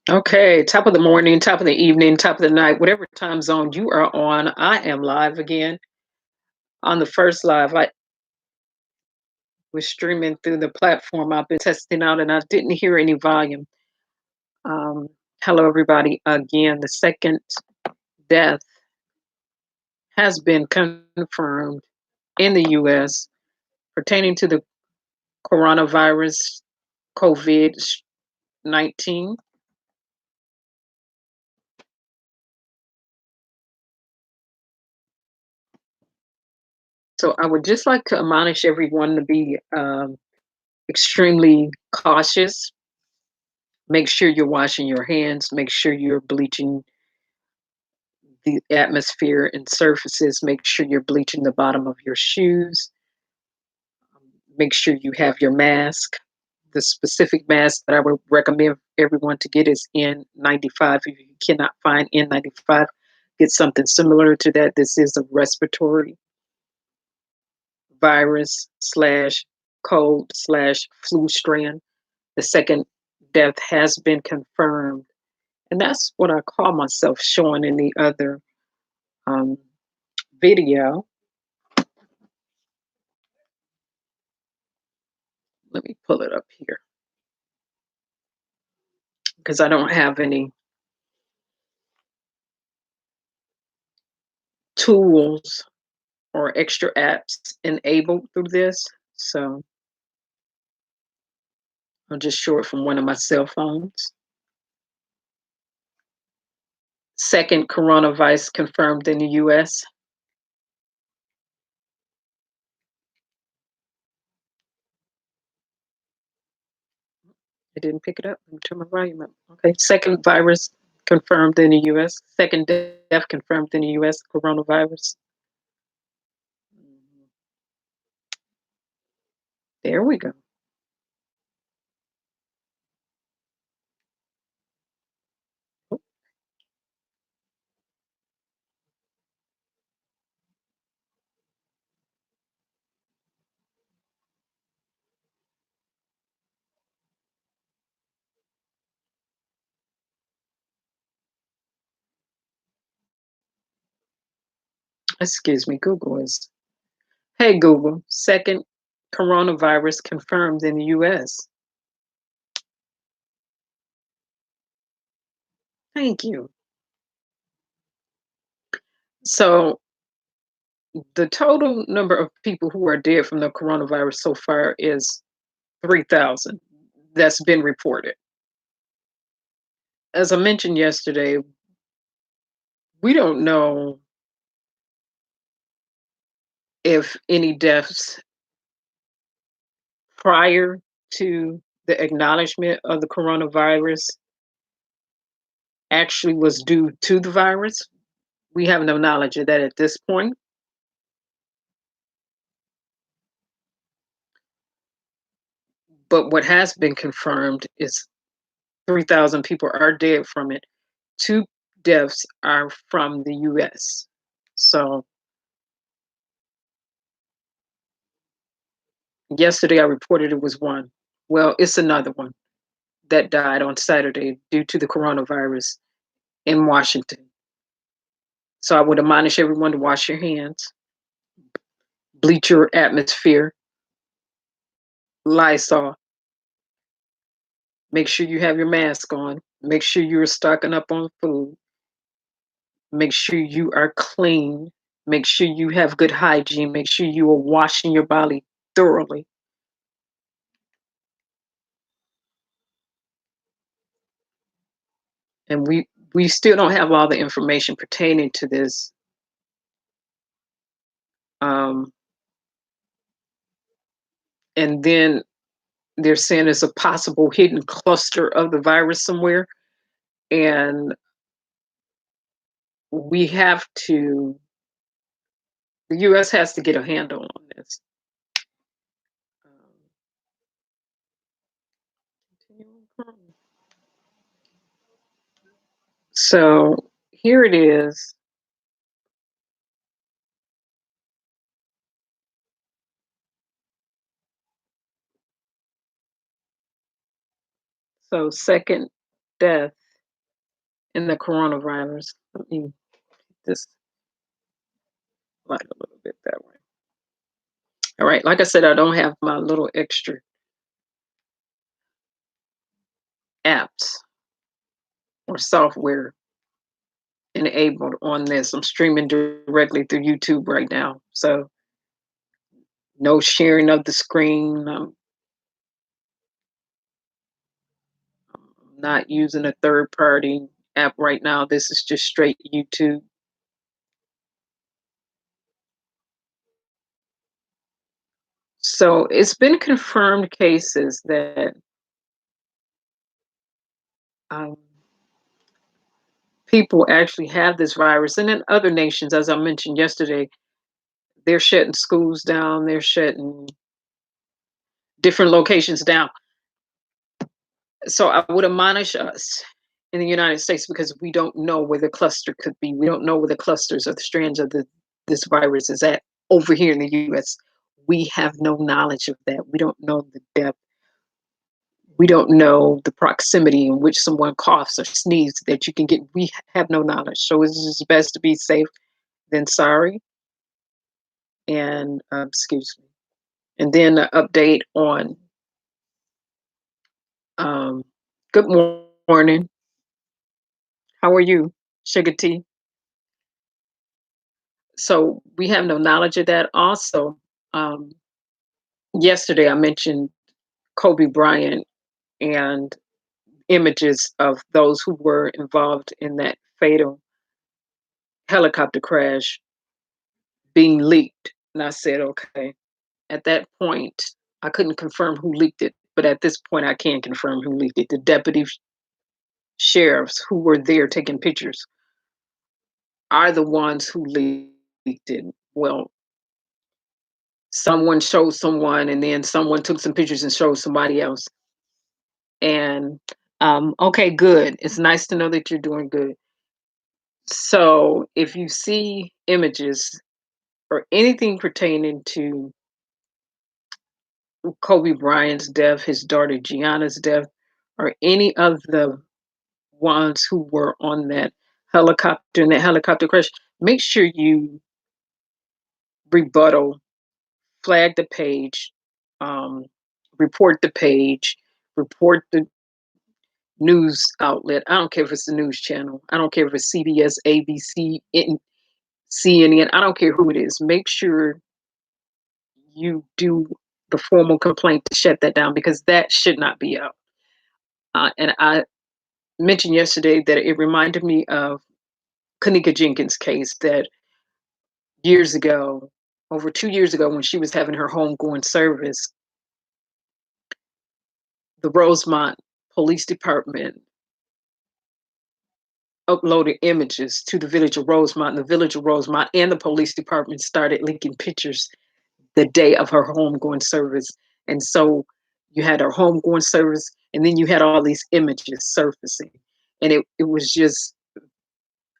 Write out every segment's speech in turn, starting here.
Okay, top of the morning, top of the evening, top of the night, whatever time zone you are on, I am live again. On the first live, I was streaming through the platform I've been testing out and I didn't hear any volume. Um, Hello, everybody. Again, the second death has been confirmed in the US pertaining to the coronavirus COVID 19. So I would just like to admonish everyone to be extremely cautious. Make sure you're washing your hands. Make sure you're bleaching the atmosphere and surfaces. Make sure you're bleaching the bottom of your shoes. Make sure you have your mask. The specific mask that I would recommend everyone to get is N95. If you cannot find N95, get something similar to that. This is a respiratory virus slash cold slash flu strand. The second death has been confirmed. And that's what I call myself showing in the other um, video. Let me pull it up here because I don't have any tools or extra apps enabled through this. So I'll just show it from one of my cell phones. Second coronavirus confirmed in the US. I didn't pick it up. Let me turn my volume up. Okay. Second virus confirmed in the US. Second death confirmed in the US, coronavirus. There we go. Excuse me, Google is. Hey, Google, second coronavirus confirmed in the US. Thank you. So, the total number of people who are dead from the coronavirus so far is 3,000. That's been reported. As I mentioned yesterday, we don't know if any deaths prior to the acknowledgement of the coronavirus actually was due to the virus. We have no knowledge of that at this point. But what has been confirmed is 3,000 people are dead from it. Two deaths are from the US. So yesterday I reported it was one. Well, it's another one that died on Saturday due to the coronavirus in Washington. So I would admonish everyone to wash your hands, bleach your atmosphere, Lysol. Make sure you have your mask on. Make sure you're stocking up on food. Make sure you are clean. Make sure you have good hygiene. Make sure you are washing your body thoroughly. And we still don't have all the information pertaining to this. Um, and then they're saying it's a possible hidden cluster of the virus somewhere. And we have to, the US has to get a handle on this. So here it is. So, second death in the coronavirus. Let me just light a little bit that way. All right. Like I said, I don't have my little extra apps or software enabled on this. I'm streaming directly through YouTube right now. So no sharing of the screen. I'm not using a third party app right now. This is just straight YouTube. So it's been confirmed cases that um, people actually have this virus. And in other nations, as I mentioned yesterday, they're shutting schools down, they're shutting different locations down. So I would admonish us in the United States because we don't know where the cluster could be. We don't know where the clusters or the strands of this virus is at over here in the US. We have no knowledge of that. We don't know the depth. We don't know the proximity in which someone coughs or sneezes that you can get. We have no knowledge. So it's just best to be safe than sorry. And excuse me. And then an update on um, good morning. How are you, Sugar Tea? So we have no knowledge of that. Also, um, yesterday I mentioned Kobe Bryant and images of those who were involved in that fatal helicopter crash being leaked. And I said, okay, at that point, I couldn't confirm who leaked it, but at this point, I can confirm who leaked it. The deputy sheriffs who were there taking pictures are the ones who leaked it. Well, someone showed someone, and then someone took some pictures and showed somebody else. And okay, good. It's nice to know that you're doing good. So if you see images or anything pertaining to Kobe Bryant's death, his daughter Gianna's death, or any of the ones who were on that helicopter in that helicopter crash, make sure you rebuttal, flag the page, um, report the page, report the news outlet. I don't care if it's the news channel. I don't care if it's CBS, ABC, CNN. I don't care who it is. Make sure you do the formal complaint to shut that down because that should not be out. And I mentioned yesterday that it reminded me of Kanika Jenkins' case that years ago, over 2 years ago, when she was having her homegoing service, the Rosemont Police Department uploaded images to the village of Rosemont, and the village of Rosemont and the police department started leaking pictures the day of her homegoing service. And so you had her homegoing service, and then you had all these images surfacing. And it was just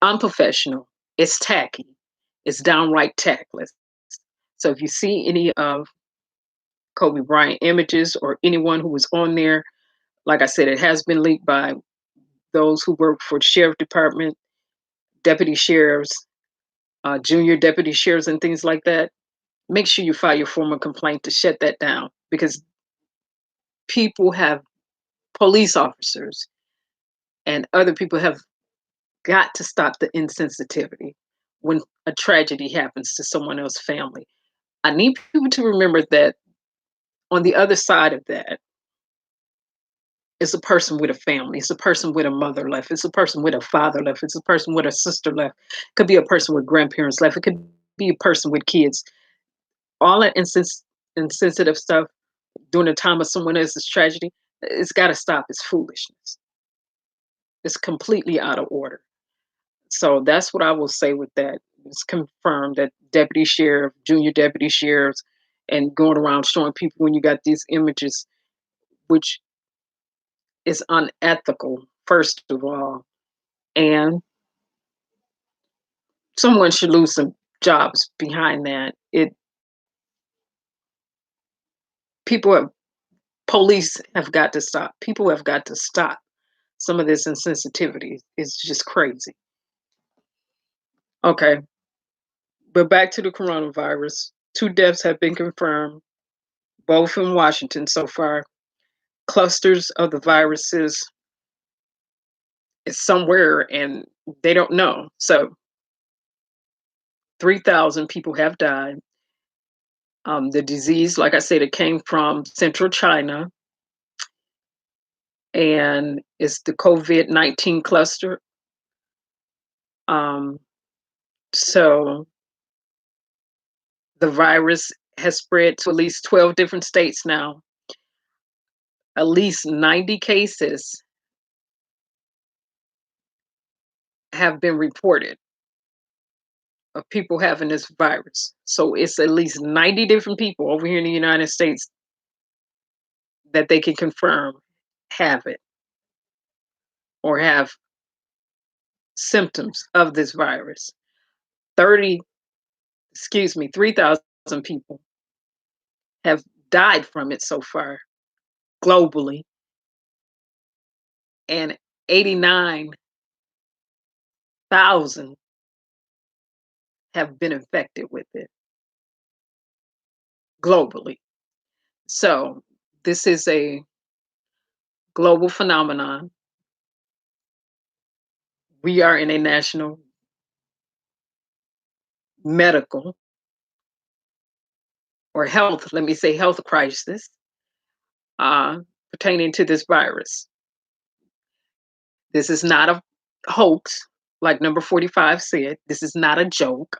unprofessional. It's tacky. It's downright tactless. So if you see any of Kobe Bryant images or anyone who was on there, like I said, it has been leaked by those who work for the sheriff department, deputy sheriffs, junior deputy sheriffs, and things like that. Make sure you file your formal complaint to shut that down because people have police officers and other people have got to stop the insensitivity when a tragedy happens to someone else's family. I need people to remember that on the other side of that is a person with a family. It's a person with a mother left. It's a person with a father left. It's a person with a sister left. It could be a person with grandparents left. It could be a person with kids. All that insensitive stuff during the time of someone else's tragedy, it's got to stop. It's foolishness. It's completely out of order. So that's what I will say with that. It's confirmed that deputy sheriff, junior deputy sheriffs, and going around showing people when you got these images, which is unethical, first of all. And someone should lose some jobs behind that. It people have police have got to stop. People have got to stop Some of this insensitivity is just crazy. Okay, but back to the coronavirus. Two deaths have been confirmed, both in Washington so far. Clusters of the viruses is somewhere and they don't know. So 3,000 people have died. The disease, like I said, it came from central China and it's the COVID-19 cluster. Um, so the virus has spread to at least 12 different states now. At least 90 cases have been reported of people having this virus. So it's at least 90 different people over here in the United States that they can confirm have it or have symptoms of this virus. 30, excuse me, 3,000 people have died from it so far globally, and 89,000 have been infected with it globally. So this is a global phenomenon. We are in a national medical or health, let me say health crisis uh, pertaining to this virus. This is not a hoax, like number 45 said. This is not a joke.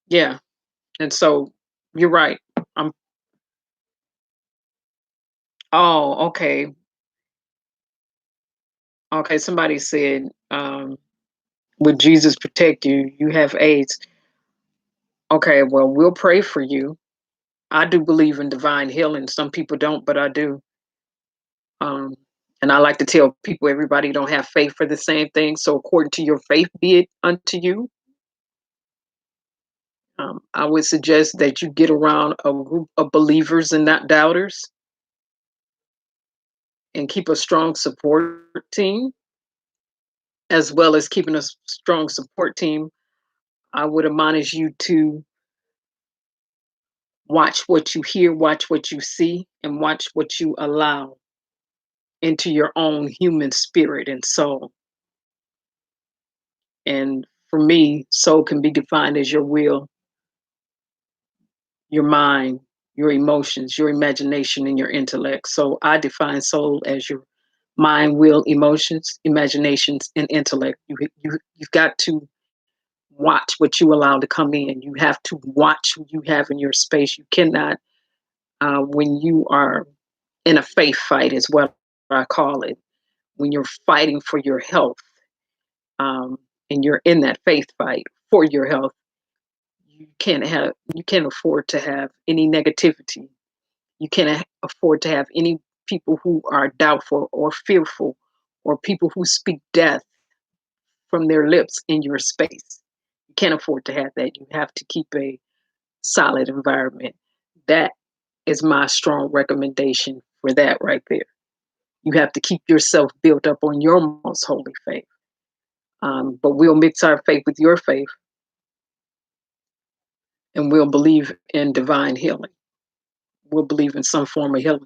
Yeah. And so you're right. I'm, oh, okay. Okay. Somebody said, would Jesus protect you? You have AIDS. Okay. Well, we'll pray for you. I do believe in divine healing. Some people don't, but I do. Um, and I like to tell people everybody don't have faith for the same thing. So according to your faith, be it unto you. I would suggest that you get around a group of believers and not doubters and keep a strong support team, as well as keeping a strong support team. I would admonish you to watch what you hear, watch what you see, and watch what you allow into your own human spirit and soul. And for me, soul can be defined as your will, your mind, your emotions, your imagination, and your intellect. So I define soul as your mind, will, emotions, imaginations, and intellect. You've got to watch what you allow to come in. You have to watch who you have in your space. You cannot, when you are in a faith fight, is what I call it. When you're fighting for your health, and you're in that faith fight for your health, you can't afford to have any negativity. You can't afford to have any people who are doubtful or fearful or people who speak death from their lips in your space. You can't afford to have that. You have to keep a solid environment. That is my strong recommendation for that right there. You have to keep yourself built up on your most holy faith. But we'll mix our faith with your faith and we'll believe in divine healing. We'll believe in some form of healing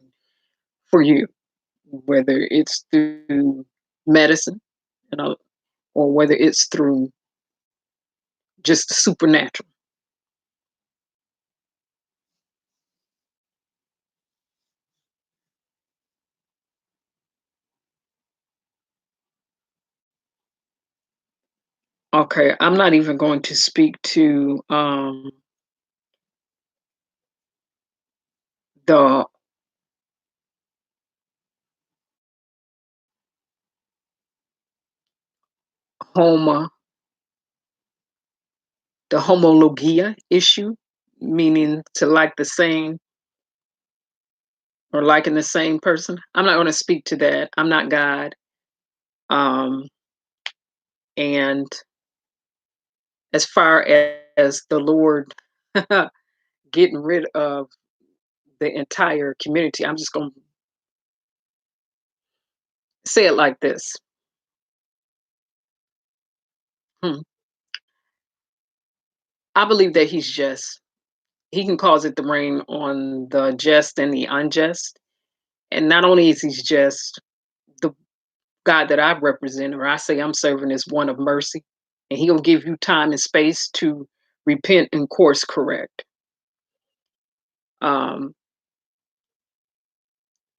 for you, whether it's through medicine, you know, or whether it's through just supernatural. Okay, I'm not even going to speak to the homa, the homologia issue, meaning to like the same or liking the same person. I'm not going to speak to that. I'm not God. Um, and as far as the Lord getting rid of the entire community. I'm just going to say it like this. Hmm. I believe that he's just. He can cause it to rain on the just and the unjust. And not only is he just, the God that I represent, or I say I'm serving, is one of mercy, and He'll give you time and space to repent and course correct. Um,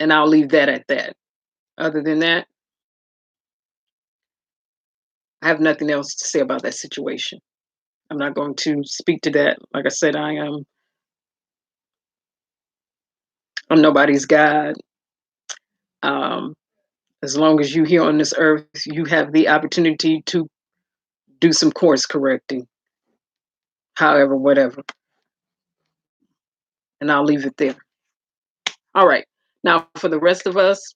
and I'll leave that at that. Other than that, I have nothing else to say about that situation. I'm not going to speak to that. Like I said, I'm nobody's God. Um, as long as you here on this earth, you have the opportunity to do some course correcting, however, whatever. And I'll leave it there. All right. Now, for the rest of us,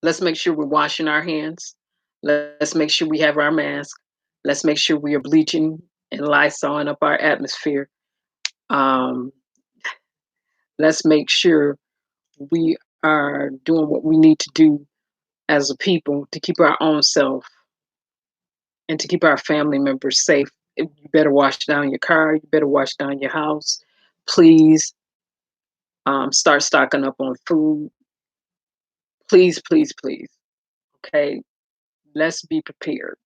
let's make sure we're washing our hands. Let's make sure we have our mask. Let's make sure we are bleaching and Lysoling up our atmosphere. Um, let's make sure we are doing what we need to do as a people to keep our own self and to keep our family members safe. You better wash down your car. You better wash down your house. Please start stocking up on food. Please, please, please. Okay, let's be prepared.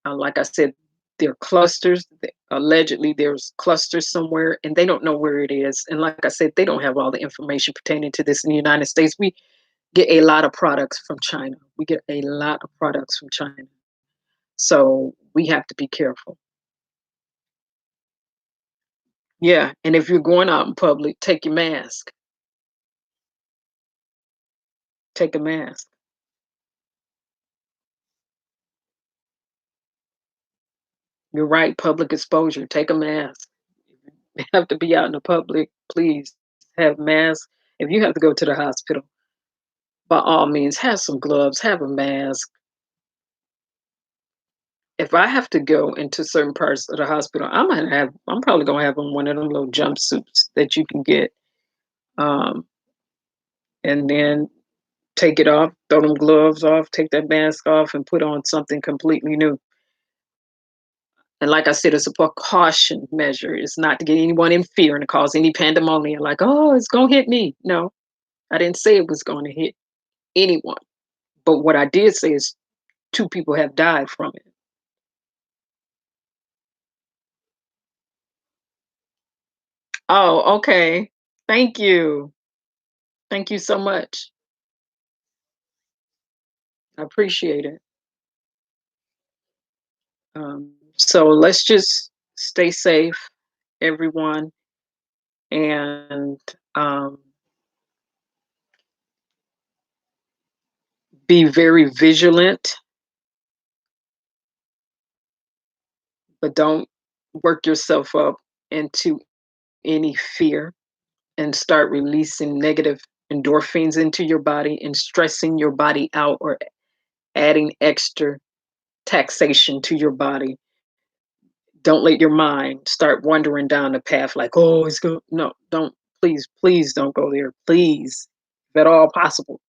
Like I said, there are clusters. Allegedly, there's clusters somewhere, and they don't know where it is. And like I said, they don't have all the information pertaining to this in the United States. We get a lot of products from China. We get a lot of products from China. So we have to be careful. Yeah, and if you're going out in public, take your mask. Take a mask. You're right, public exposure. Take a mask. You have to be out in the public, please have masks. If you have to go to the hospital, by all means, have some gloves, have a mask. If I have to go into certain parts of the hospital, I'm probably gonna have on one of them little jumpsuits that you can get, um, and then take it off, throw them gloves off, take that mask off, and put on something completely new. And like I said, it's a precaution measure. It's not to get anyone in fear and to cause any pandemonium, like, oh, it's gonna hit me. No, I didn't say it was gonna hit anyone. But what I did say is two people have died from it. Oh, okay. Thank you. Thank you so much. I appreciate it. So let's just stay safe, everyone, and be very vigilant, but don't work yourself up into any fear and start releasing negative endorphins into your body and stressing your body out or adding extra taxation to your body. Don't let your mind start wandering down the path like, oh, it's good. No, don't. Please, please don't go there. Please, if at all possible,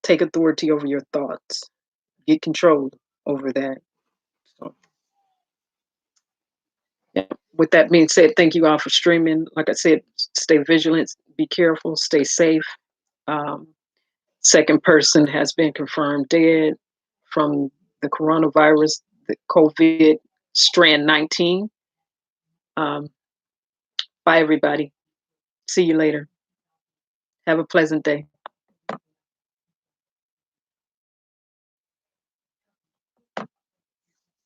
take authority over your thoughts. Get control over that. So, yeah. With that being said, thank you all for streaming. Like I said, stay vigilant, be careful, stay safe. Um, Second person has been confirmed dead from the coronavirus, the COVID strand 19. Um, Bye, everybody. See you later. Have a pleasant day.